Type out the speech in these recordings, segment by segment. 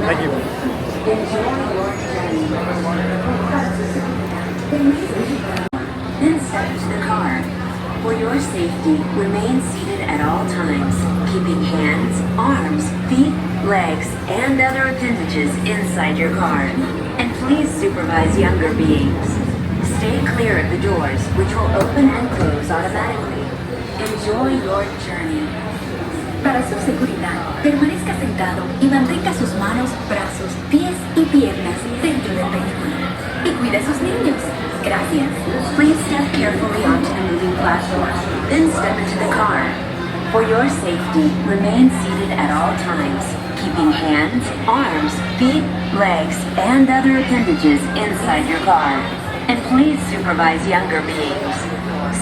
Thank you. Then step into the car. For your safety, remain seated at all times, keeping hands, arms, feet, legs, and other appendages inside your car. And please supervise younger beings. Stay clear of the doors, which will open and close automatically. Enjoy your journey. Para su seguridad, permanezca sentado y mantenga sus manos, brazos, pies y piernas dentro del vehículo. Y cuide a sus niños. Gracias. Please step carefully onto the moving platform, then step into the car. For your safety, remain seated at all times, keeping hands, arms, feet, legs, and other appendages inside your car. And please supervise younger beings.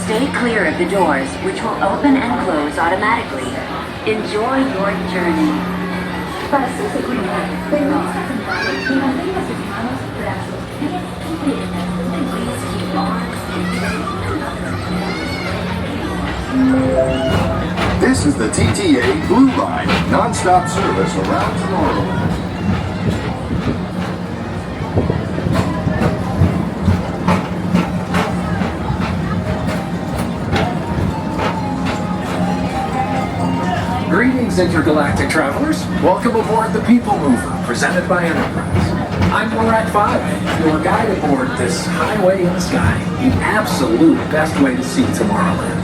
Stay clear of the doors, which will open and close automatically. Enjoy your journey. Para su seguridad, permanezca sentado y mantenga sus manos, brazos, pies y piernas. Please keep on. This is the TTA Blue Line, non-stop service around Tomorrowland. Greetings, intergalactic travelers. Welcome aboard the PeopleMover, presented by Enterprise. I'm Borat 5, your guide aboard this highway in the sky, the absolute best way to see Tomorrowland.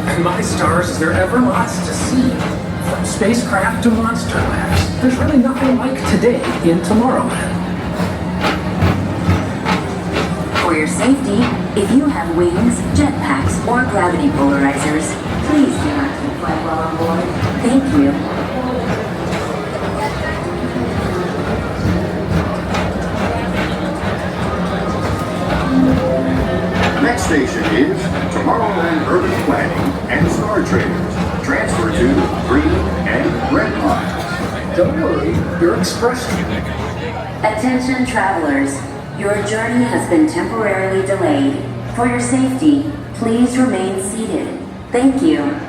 And my stars, is there ever lots to see? From spacecraft to monster labs, there's really nothing like today in Tomorrowland. For your safety, if you have wings, jetpacks, or gravity polarizers, please do not take flight while on board. Thank you. Next station is Tomorrowland Urban Planning and Star Traders. Transfer to green and red lines. Don't worry, your express. Attention travelers, your journey has been temporarily delayed. For your safety, please remain seated. Thank you.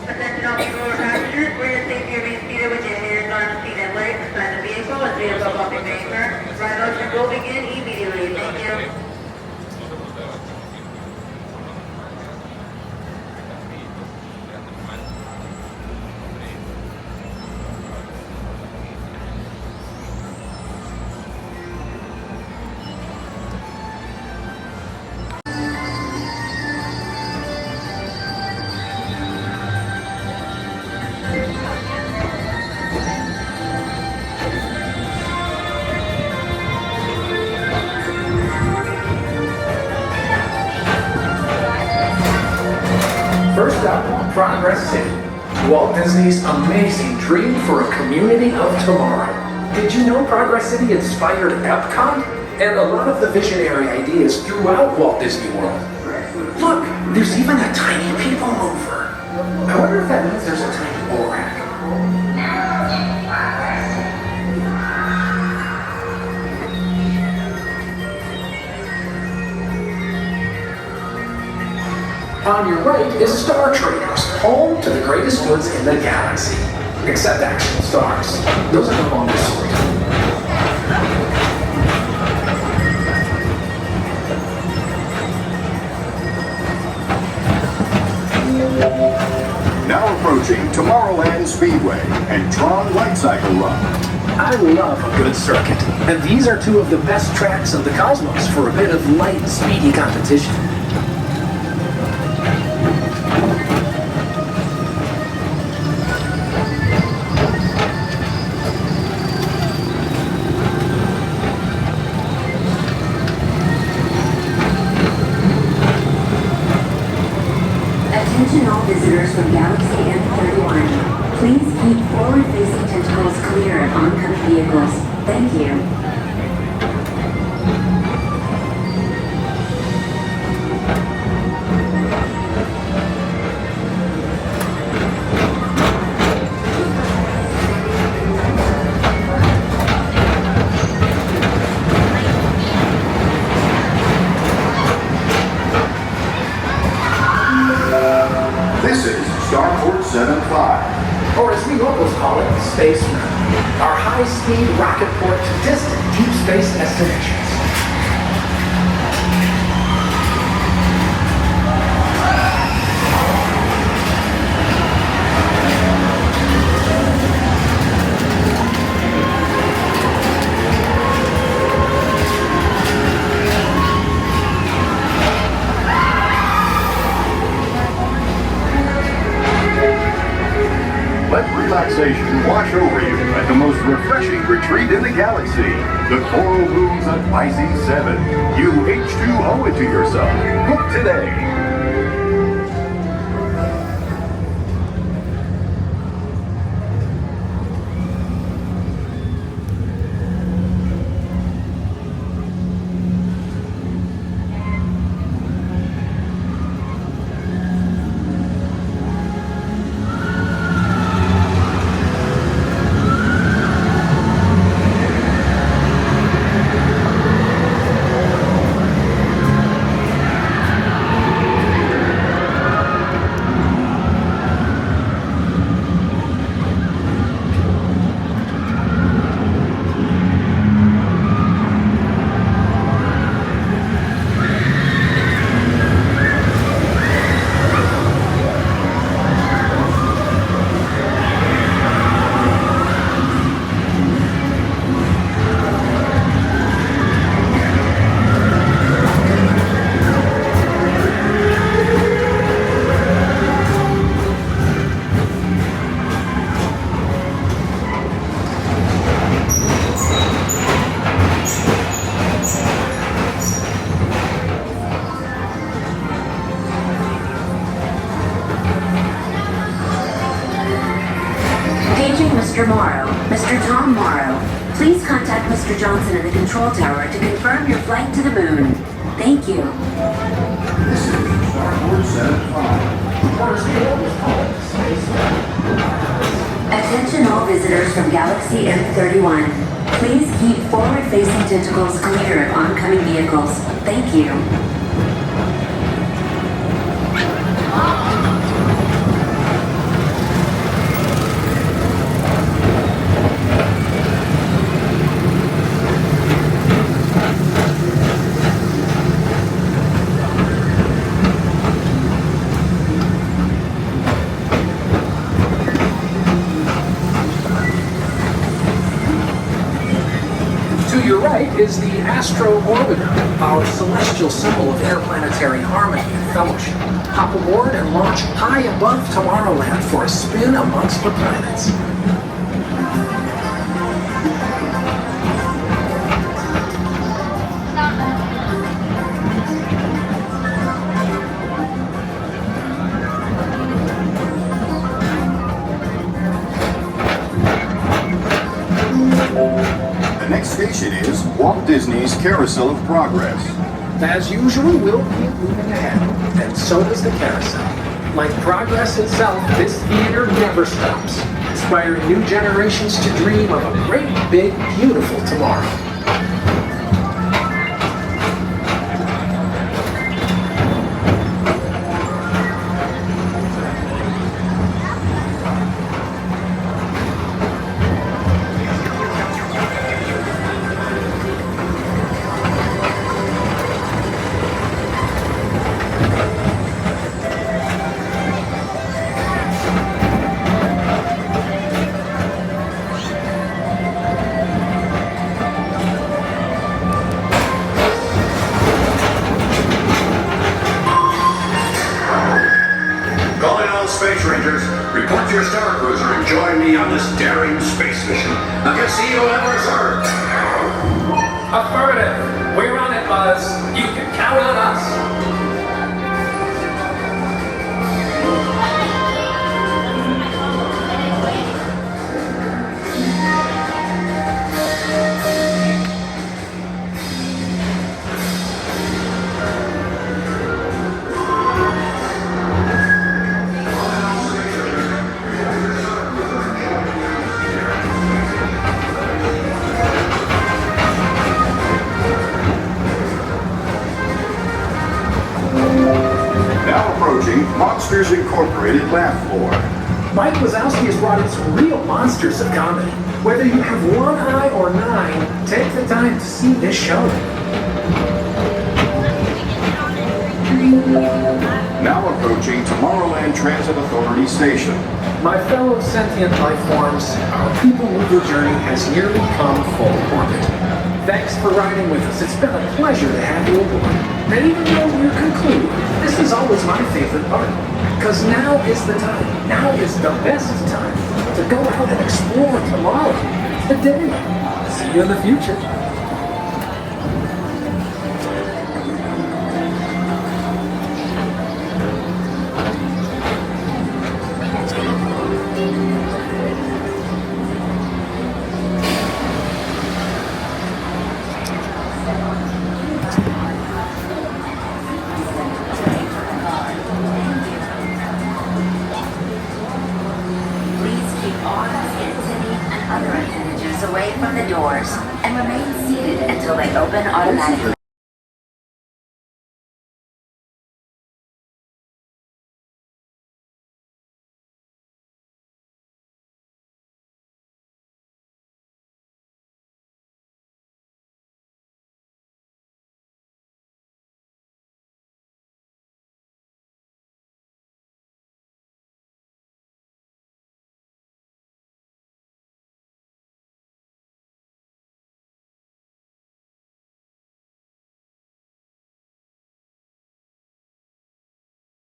Attention all people or passengers, for your safety, remain seated with your hands on seat and legs inside the vehicle as we above off your paper. Ride motion will begin immediately. Thank you. First up, Progress City, Walt Disney's amazing dream for a community of tomorrow. Did you know Progress City inspired EPCOT? And a lot of the visionary ideas throughout Walt Disney World. Look, there's even a tiny people mover. I wonder if that means there's a tiny Borak. On your right is Star Traders, home to the greatest goods in the galaxy. Except actual stars. Those are the longer sort. Now approaching Tomorrowland Speedway and Tron Light Cycle Run. I love a good circuit, and these are two of the best tracks of the cosmos for a bit of light, speedy competition. visitors from Galaxy M31. Please keep forward-facing tentacles clear of oncoming vehicles. Thank you. This is Starport 75. Or as we locals call it, Space Mountain. Our high-speed rocket port to distant deep space destinations. Let relaxation wash over you at the most refreshing retreat in the galaxy, the coral moons of Pisces 7. You H2O it to yourself. Book today. Mr. Morrow, Mr. Tom Morrow, please contact Mr. Johnson in the control tower to confirm your flight to the moon. Thank you. This is Starport 75. Or as we locals call it, Space Mountain. Attention all visitors from Galaxy M31. Please keep forward-facing tentacles clear of oncoming vehicles. Thank you. To your right is the Astro Orbiter, our celestial symbol of interplanetary harmony and fellowship. Hop aboard and launch high above Tomorrowland for a spin amongst the planets. The next station is Walt Disney's Carousel of Progress. As usual, we'll keep moving ahead, and so does the carousel. Like progress itself, this theater never stops, inspiring new generations to dream of a great, big, beautiful tomorrow. Space Rangers, report to your Star Cruiser and join me on this daring space mission against the evil Emperor's Earth. Affirmative. We're on it, Buzz. You can count on us. incorporated laugh floor. Mike Wazowski has brought in some real monsters of comedy. Whether you have one eye or 9, take the time to see this show. Now approaching Tomorrowland Transit Authority Station. My fellow sentient life forms, our PeopleMover journey has nearly come full orbit. Thanks for riding with us. It's been a pleasure to have you aboard. And even though we're concluding, this is always my favorite part. Because now is the time, now is the best time to go out and explore tomorrow. Today. See you in the future. Away from the doors and remain seated until they open automatically.